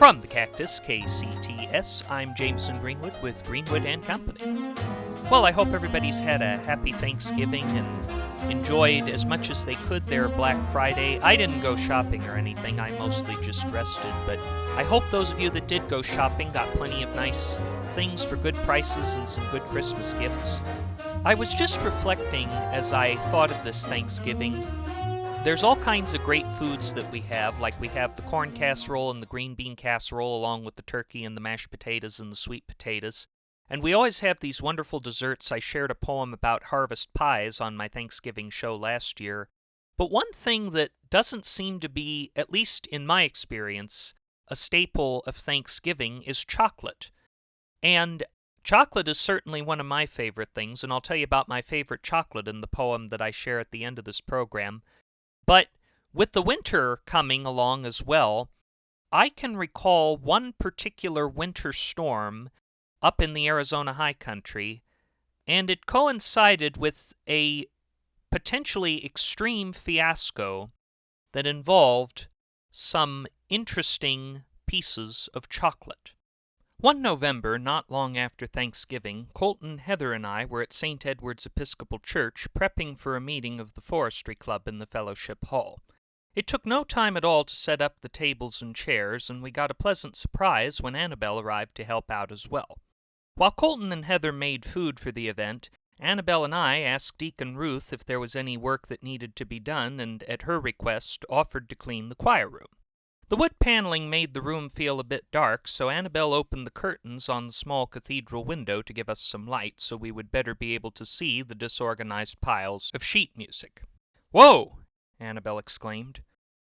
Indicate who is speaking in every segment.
Speaker 1: From the Cactus, KCTS, I'm Jamison Greenwood with Greenwood & Company. Well, I hope everybody's had a happy Thanksgiving and enjoyed as much as they could their Black Friday. I didn't go shopping or anything, I mostly just rested, but I hope those of you that did go shopping got plenty of nice things for good prices and some good Christmas gifts. I was just reflecting as I thought of this Thanksgiving. There's all kinds of great foods that we have, like we have the corn casserole and the green bean casserole, along with the turkey and the mashed potatoes and the sweet potatoes. And we always have these wonderful desserts. I shared a poem about harvest pies on my Thanksgiving show last year. But one thing that doesn't seem to be, at least in my experience, a staple of Thanksgiving is chocolate. And chocolate is certainly one of my favorite things, and I'll tell you about my favorite chocolate in the poem that I share at the end of this program. But with the winter coming along as well, I can recall one particular winter storm up in the Arizona high country, and it coincided with a potentially extreme fiasco that involved some interesting pieces of chocolate. One November, not long after Thanksgiving, Colton, Heather, and I were at St. Edward's Episcopal Church prepping for a meeting of the Forestry Club in the Fellowship Hall. It took no time at all to set up the tables and chairs, and we got a pleasant surprise when Annabelle arrived to help out as well. While Colton and Heather made food for the event, Annabelle and I asked Deacon Ruth if there was any work that needed to be done, and at her request offered to clean the choir room. The wood paneling made the room feel a bit dark, so Annabelle opened the curtains on the small cathedral window to give us some light so we would better be able to see the disorganized piles of sheet music. "Whoa!" Annabelle exclaimed.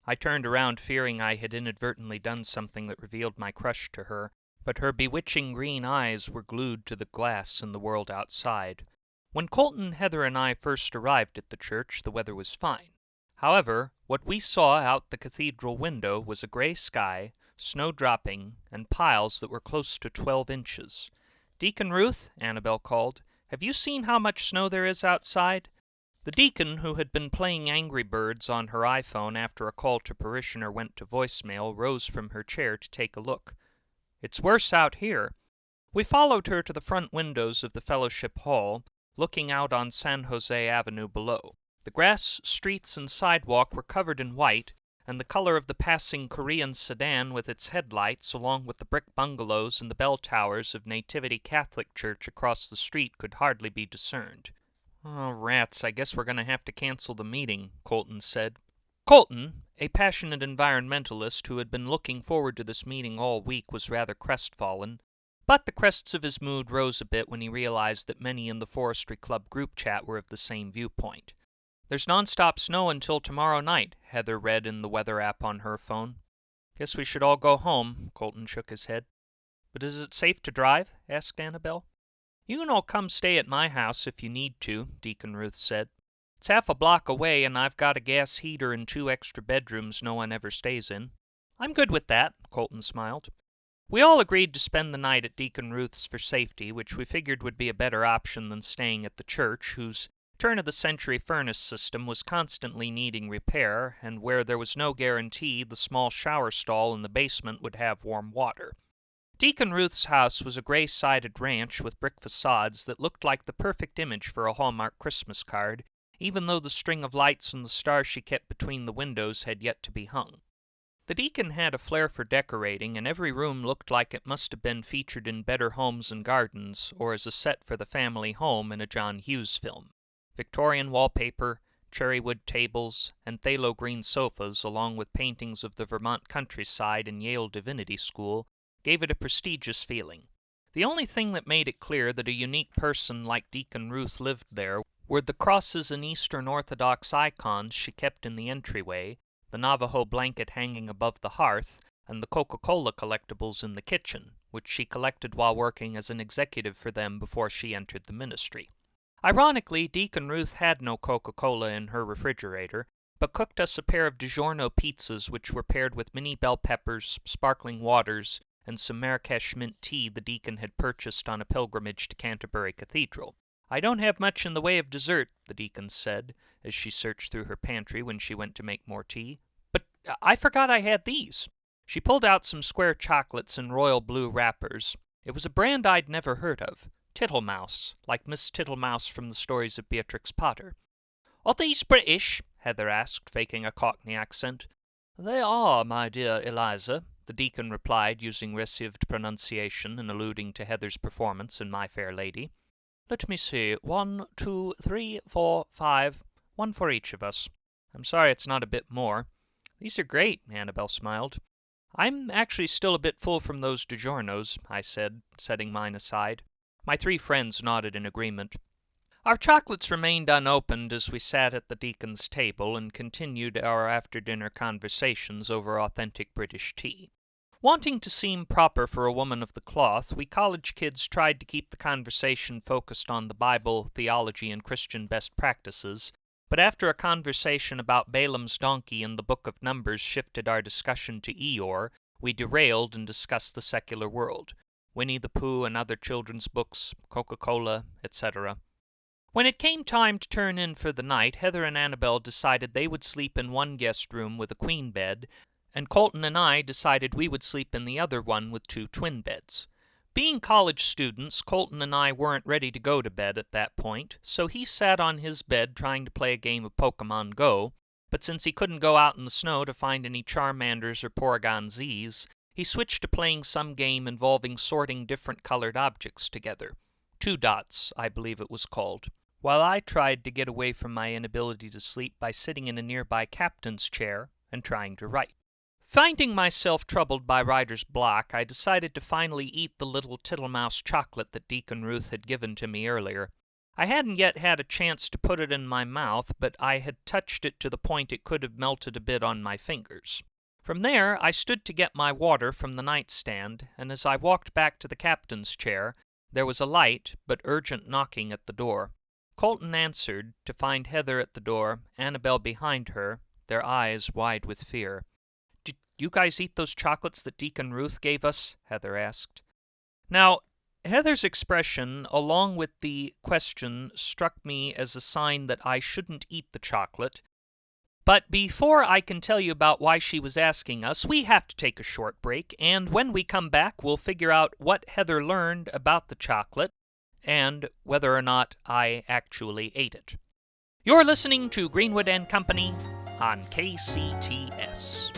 Speaker 1: I turned around fearing I had inadvertently done something that revealed my crush to her, but her bewitching green eyes were glued to the glass in the world outside. When Colton, Heather, and I first arrived at the church, the weather was fine. However, what we saw out the cathedral window was a gray sky, snow dropping, and piles that were close to 12 inches. "Deacon Ruth," Annabelle called, "have you seen how much snow there is outside?" The deacon, who had been playing Angry Birds on her iPhone after a call to parishioner went to voicemail, rose from her chair to take a look. "It's worse out here." We followed her to the front windows of the Fellowship Hall, looking out on San Jose Avenue below. The grass, streets, and sidewalk were covered in white, and the color of the passing Korean sedan with its headlights, along with the brick bungalows and the bell towers of Nativity Catholic Church across the street, could hardly be discerned. "Oh, rats, I guess we're going to have to cancel the meeting," Colton said. Colton, a passionate environmentalist who had been looking forward to this meeting all week, was rather crestfallen, but the crests of his mood rose a bit when he realized that many in the Forestry Club group chat were of the same viewpoint. "There's nonstop snow until tomorrow night," Heather read in the weather app on her phone. "Guess we should all go home," Colton shook his head. "But is it safe to drive?" asked Annabelle. "You can all come stay at my house if you need to," Deacon Ruth said. "It's half a block away, and I've got a gas heater and 2 extra bedrooms no one ever stays in." "I'm good with that," Colton smiled. We all agreed to spend the night at Deacon Ruth's for safety, which we figured would be a better option than staying at the church, whose turn-of-the-century furnace system was constantly needing repair, and where there was no guarantee the small shower stall in the basement would have warm water. Deacon Ruth's house was a gray-sided ranch with brick facades that looked like the perfect image for a Hallmark Christmas card, even though the string of lights and the stars she kept between the windows had yet to be hung. The deacon had a flair for decorating, and every room looked like it must have been featured in Better Homes and Gardens, or as a set for the family home in a John Hughes film. Victorian wallpaper, cherry wood tables, and phthalo green sofas, along with paintings of the Vermont countryside and Yale Divinity School, gave it a prestigious feeling. The only thing that made it clear that a unique person like Deacon Ruth lived there were the crosses and Eastern Orthodox icons she kept in the entryway, the Navajo blanket hanging above the hearth, and the Coca-Cola collectibles in the kitchen, which she collected while working as an executive for them before she entered the ministry. Ironically, Deacon Ruth had no Coca-Cola in her refrigerator, but cooked us a pair of DiGiorno pizzas which were paired with mini bell peppers, sparkling waters, and some Marrakesh mint tea the deacon had purchased on a pilgrimage to Canterbury Cathedral. "I don't have much in the way of dessert," the deacon said, as she searched through her pantry when she went to make more tea. "But I forgot I had these." She pulled out some square chocolates in royal blue wrappers. It was a brand I'd never heard of. Tittlemouse, like Miss Tittlemouse from the stories of Beatrix Potter. "Are these British?" Heather asked, faking a Cockney accent. "They are, my dear Eliza," the deacon replied, using received pronunciation and alluding to Heather's performance in My Fair Lady. "Let me see. 1, 2, 3, 4, 5. One for each of us. I'm sorry it's not a bit more." "These are great," Annabelle smiled. "I'm actually still a bit full from those DiGiorno's," I said, setting mine aside. My 3 friends nodded in agreement. Our chocolates remained unopened as we sat at the deacon's table and continued our after-dinner conversations over authentic British tea. Wanting to seem proper for a woman of the cloth, we college kids tried to keep the conversation focused on the Bible, theology, and Christian best practices, but after a conversation about Balaam's donkey and the Book of Numbers shifted our discussion to Eeyore, we derailed and discussed the secular world, Winnie the Pooh and other children's books, Coca-Cola, etc. When it came time to turn in for the night, Heather and Annabelle decided they would sleep in one guest room with a queen bed, and Colton and I decided we would sleep in the other one with 2 twin beds. Being college students, Colton and I weren't ready to go to bed at that point, so he sat on his bed trying to play a game of Pokemon Go, but since he couldn't go out in the snow to find any Charmanders or Porygon Zs, he switched to playing some game involving sorting different colored objects together. 2 Dots, I believe it was called, while I tried to get away from my inability to sleep by sitting in a nearby captain's chair and trying to write. Finding myself troubled by writer's block, I decided to finally eat the little Tittlemouse chocolate that Deacon Ruth had given to me earlier. I hadn't yet had a chance to put it in my mouth, but I had touched it to the point it could have melted a bit on my fingers. From there, I stood to get my water from the nightstand, and as I walked back to the captain's chair, there was a light but urgent knocking at the door. Colton answered, to find Heather at the door, Annabelle behind her, their eyes wide with fear. "Did you guys eat those chocolates that Deacon Ruth gave us?" Heather asked. Now, Heather's expression, along with the question, struck me as a sign that I shouldn't eat the chocolate. But before I can tell you about why she was asking us, we have to take a short break, and when we come back, we'll figure out what Heather learned about the chocolate and whether or not I actually ate it. You're listening to Greenwood and Company on KCTS.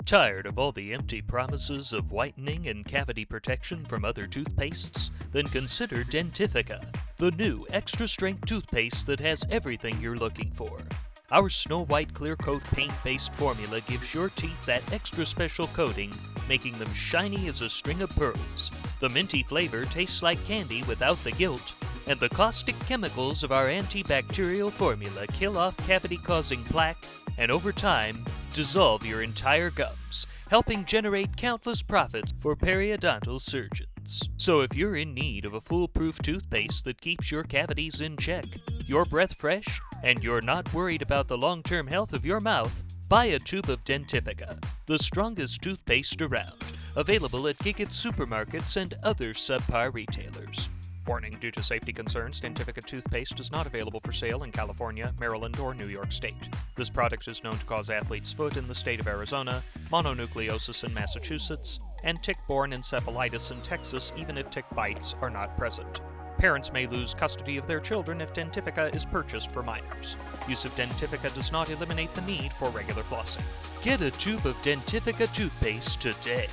Speaker 1: Tired of all the empty promises of whitening and cavity protection from other toothpastes? Then consider Dentifrica, the new extra-strength toothpaste that has everything you're looking for. Our Snow White Clear Coat paint-based formula gives your teeth that extra special coating, making them shiny as a string of pearls. The minty flavor tastes like candy without the guilt, and the caustic chemicals of our antibacterial formula kill off cavity-causing plaque and over time, dissolve your entire gums, helping generate countless profits for periodontal surgeons. So if you're in need of a foolproof toothpaste that keeps your cavities in check, your breath fresh, and you're not worried about the long-term health of your mouth, buy a tube of Dentifrica, the strongest toothpaste around, available at Gigit supermarkets and other subpar retailers. Warning, due to safety concerns, Dentifrica toothpaste is not available for sale in California, Maryland, or New York State. This product is known to cause athlete's foot in the state of Arizona, mononucleosis in Massachusetts, and tick-borne encephalitis in Texas even if tick bites are not present. Parents may lose custody of their children if Dentifrica is purchased for minors. Use of Dentifrica does not eliminate the need for regular flossing. Get a tube of Dentifrica toothpaste today.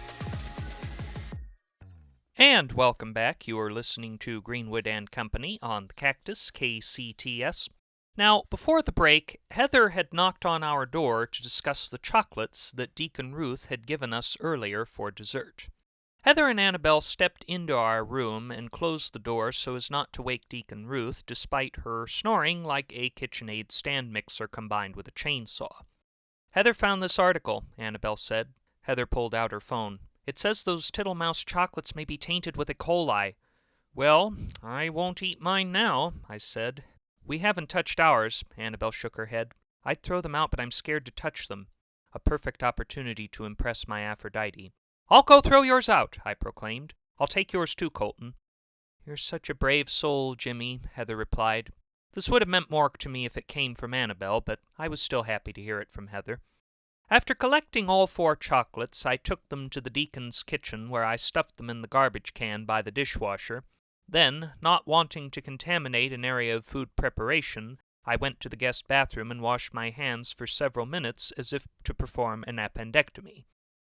Speaker 1: And welcome back. You are listening to Greenwood and Company on the Cactus, KCTS. Now, before the break, Heather had knocked on our door to discuss the chocolates that Deacon Ruth had given us earlier for dessert. Heather and Annabelle stepped into our room and closed the door so as not to wake Deacon Ruth, despite her snoring like a KitchenAid stand mixer combined with a chainsaw. "Heather found this article," Annabelle said. Heather pulled out her phone. "It says those Tittlemouse chocolates may be tainted with E. coli." "Well, I won't eat mine now," I said. "We haven't touched ours," Annabelle shook her head. "I'd throw them out, but I'm scared to touch them." A perfect opportunity to impress my Aphrodite. "I'll go throw yours out," I proclaimed. "I'll take yours too, Colton." "You're such a brave soul, Jimmy," Heather replied. This would have meant more to me if it came from Annabel, but I was still happy to hear it from Heather. After collecting all 4 chocolates, I took them to the deacon's kitchen, where I stuffed them in the garbage can by the dishwasher. Then, not wanting to contaminate an area of food preparation, I went to the guest bathroom and washed my hands for several minutes as if to perform an appendectomy,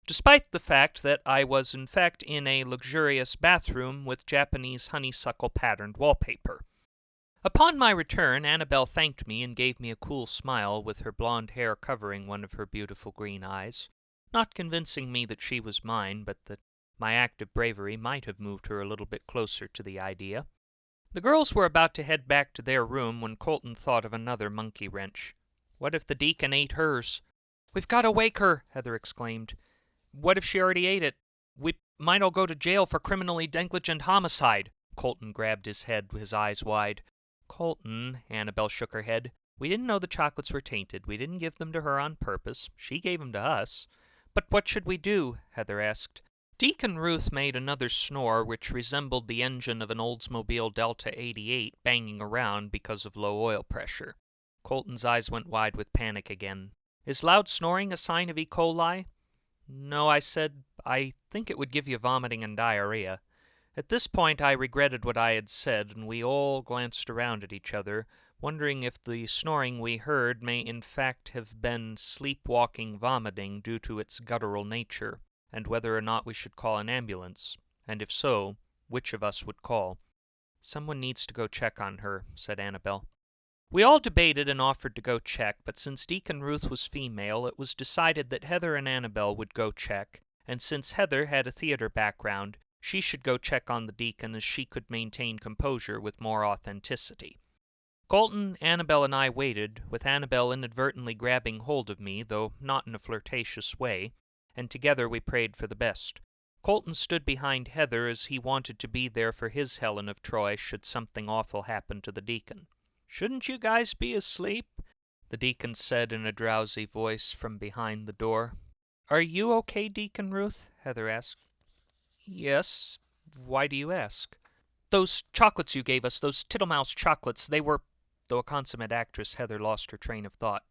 Speaker 1: despite the fact that I was in fact in a luxurious bathroom with Japanese honeysuckle-patterned wallpaper. Upon my return, Annabel thanked me and gave me a cool smile, with her blonde hair covering one of her beautiful green eyes, not convincing me that she was mine, but that my act of bravery might have moved her a little bit closer to the idea. The girls were about to head back to their room when Colton thought of another monkey wrench. What if the deacon ate hers? "We've got to wake her," Heather exclaimed. "What if she already ate it? We might all go to jail for criminally negligent homicide." Colton grabbed his head, his eyes wide. "Colton," Annabel shook her head, "we didn't know the chocolates were tainted. We didn't give them to her on purpose. She gave them to us." "But what should we do?" Heather asked. Deacon Ruth made another snore which resembled the engine of an Oldsmobile Delta 88 banging around because of low oil pressure. Colton's eyes went wide with panic again. "Is loud snoring a sign of E. coli?" "No," I said. "I think it would give you vomiting and diarrhea." At this point I regretted what I had said, and we all glanced around at each other, wondering if the snoring we heard may in fact have been sleepwalking vomiting due to its guttural nature, and whether or not we should call an ambulance, and if so, which of us would call. "Someone needs to go check on her," said Annabel. We all debated and offered to go check, but since Deacon Ruth was female, it was decided that Heather and Annabel would go check, and since Heather had a theater background, she should go check on the deacon, as she could maintain composure with more authenticity. Colton, Annabel, and I waited, with Annabel inadvertently grabbing hold of me, though not in a flirtatious way, and together we prayed for the best. Colton stood behind Heather as he wanted to be there for his Helen of Troy should something awful happen to the deacon. "Shouldn't you guys be asleep?" the deacon said in a drowsy voice from behind the door. "Are you okay, Deacon Ruth?" Heather asked. "Yes. Why do you ask?" "Those chocolates you gave us, those Tittlemouse chocolates, they were—" Though a consummate actress, Heather lost her train of thought.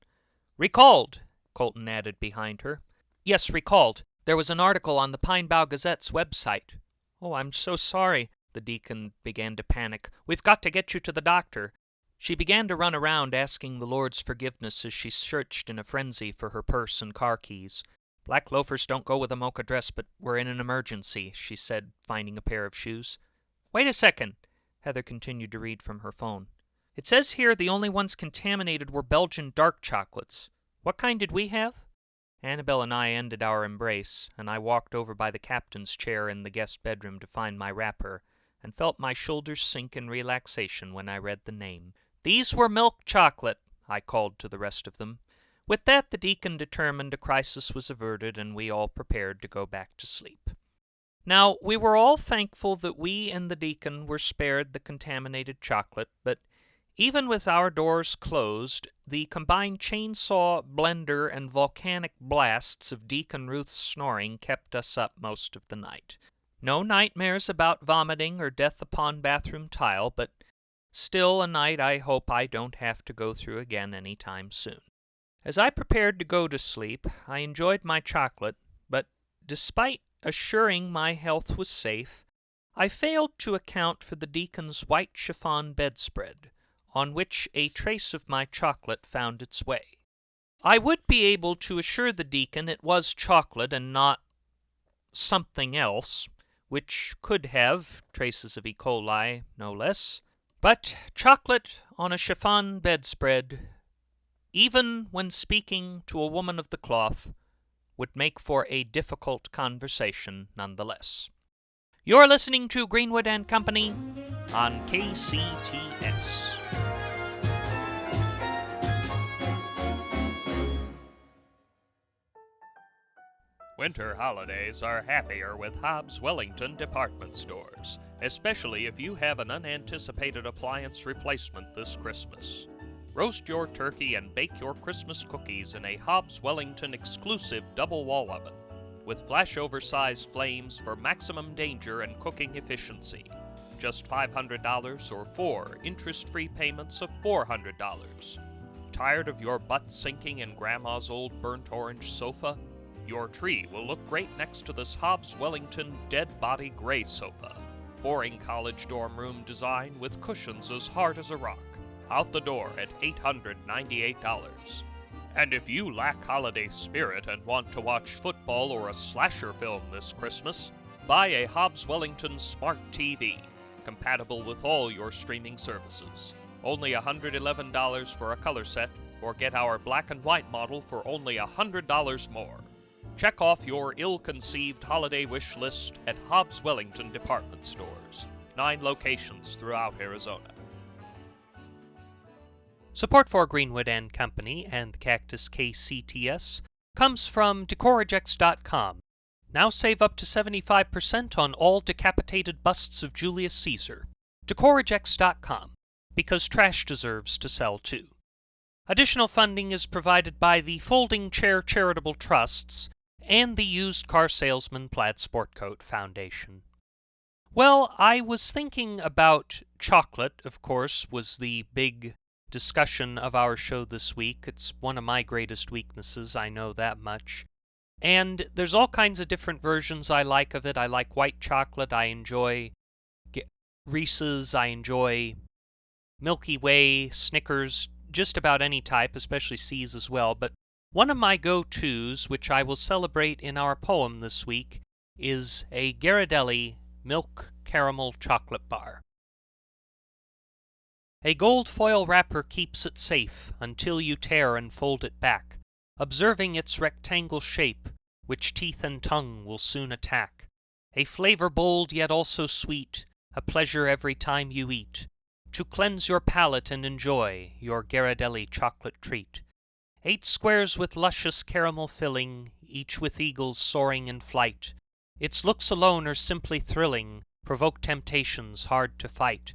Speaker 1: "Recalled," Colton added behind her. "Yes, recalled. There was an article on the Pinebough Gazette's website." "Oh, I'm so sorry." The deacon began to panic. "We've got to get you to the doctor." She began to run around asking the Lord's forgiveness as she searched in a frenzy for her purse and car keys. "Black loafers don't go with a mocha dress, but we're in an emergency," she said, finding a pair of shoes. "Wait a second," Heather continued to read from her phone. "It says here the only ones contaminated were Belgian dark chocolates. What kind did we have?" Annabel and I ended our embrace, and I walked over by the captain's chair in the guest bedroom to find my wrapper, and felt my shoulders sink in relaxation when I read the name. "These were milk chocolate," I called to the rest of them. With that, the deacon determined a crisis was averted, and we all prepared to go back to sleep. Now, we were all thankful that we and the deacon were spared the contaminated chocolate, but even with our doors closed, the combined chainsaw, blender, and volcanic blasts of Deacon Ruth's snoring kept us up most of the night. No nightmares about vomiting or death upon bathroom tile, but still a night I hope I don't have to go through again any time soon. As I prepared to go to sleep, I enjoyed my chocolate, but despite assuring my health was safe, I failed to account for the deacon's white chiffon bedspread, on which a trace of my chocolate found its way. I would be able to assure the deacon it was chocolate and not something else, which could have traces of E. coli, no less. But chocolate on a chiffon bedspread, even when speaking to a woman of the cloth, would make for a difficult conversation nonetheless. You're listening to Greenwood and Company on KCTS. Winter holidays are happier with Hobbs Wellington department stores, especially if you have an unanticipated appliance replacement this Christmas. Roast your turkey and bake your Christmas cookies in a Hobbs Wellington exclusive double wall oven. with flashover-sized flames for maximum danger and cooking efficiency. Just $500 or 4 interest-free payments of $400. Tired of your butt sinking in Grandma's old burnt orange sofa? Your tree will look great next to this Hobbs Wellington dead body gray sofa. Boring college dorm room design with cushions as hard as a rock. Out the door at $898. And if you lack holiday spirit and want to watch football or a slasher film this Christmas, buy a Hobbs Wellington Smart TV, compatible with all your streaming services. Only $111 for a color set, or get our black and white model for only $100 more. Check off your ill-conceived holiday wish list at Hobbs Wellington Department Stores, 9 locations throughout Arizona. Support for Greenwood & Company and Cactus KCTS comes from Decoragex.com. Now save up to 75% on all decapitated busts of Julius Caesar. Decoragex.com, because trash deserves to sell too. Additional funding is provided by the Folding Chair Charitable Trusts and the Used Car Salesman Plaid Sport Coat Foundation. Well, I was thinking about chocolate, of course, was the big discussion of our show this week. It's one of my greatest weaknesses, I know that much. And there's all kinds of different versions I like of it. I like white chocolate, I enjoy Reese's, I enjoy Milky Way, Snickers, just about any type, especially C's as well. But one of my go-tos, which I will celebrate in our poem this week, is a Ghirardelli Milk Caramel Chocolate Bar. A gold foil wrapper keeps it safe until you tear and fold it back, observing its rectangle shape, which teeth and tongue will soon attack. A flavor bold yet also sweet, a pleasure every time you eat, to cleanse your palate and enjoy your Ghirardelli chocolate treat. 8 squares with luscious caramel filling, each with eagles soaring in flight. Its looks alone are simply thrilling, provoke temptations hard to fight.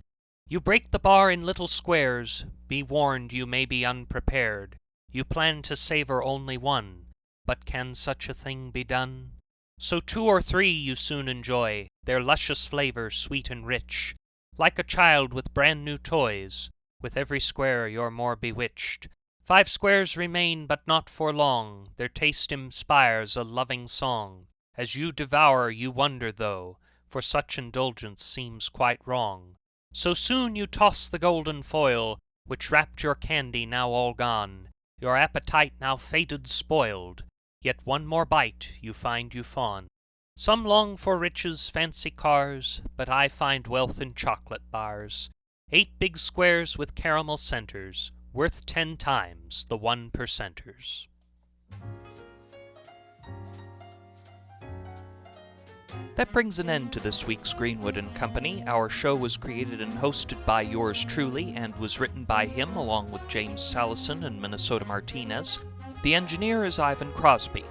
Speaker 1: You break the bar in little squares, be warned you may be unprepared. You plan to savor only one, but can such a thing be done? So 2 or 3 you soon enjoy, their luscious flavor sweet and rich. Like a child with brand new toys, with every square you're more bewitched. 5 squares remain, but not for long, their taste inspires a loving song. As you devour you wonder though, for such indulgence seems quite wrong. So soon you toss the golden foil, which wrapped your candy now all gone, your appetite now faded spoiled, yet one more bite you find you fawn. Some long for riches, fancy cars, but I find wealth in chocolate bars. 8 big squares with caramel centers, worth 10 times the 1%ers. That brings an end to this week's Greenwood & Company. Our show was created and hosted by yours truly and was written by him along with James Salison and Minnesota Martinez. The engineer is Ivan Crosby.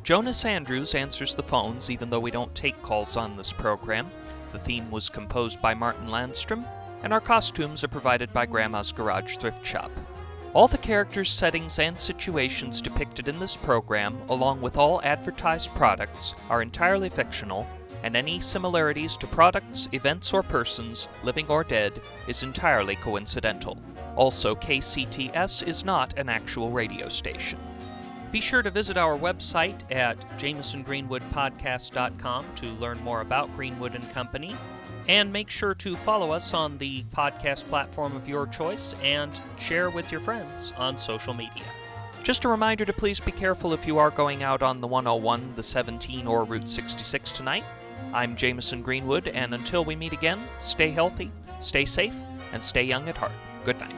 Speaker 1: Jonas Andrews answers the phones even though we don't take calls on this program. The theme was composed by Martin Landstrom, and our costumes are provided by Grandma's Garage Thrift Shop. All the characters, settings, and situations depicted in this program, along with all advertised products, are entirely fictional, and any similarities to products, events, or persons, living or dead, is entirely coincidental. Also, KCTS is not an actual radio station. Be sure to visit our website at JamisonGreenwoodPodcast.com to learn more about Greenwood & Company, and make sure to follow us on the podcast platform of your choice and share with your friends on social media. Just a reminder to please be careful if you are going out on the 101, the 17, or Route 66 tonight. I'm Jamison Greenwood, and until we meet again, stay healthy, stay safe, and stay young at heart. Good night.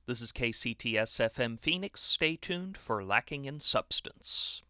Speaker 1: This is KCTS FM Phoenix. Stay tuned for Lacking in Substance.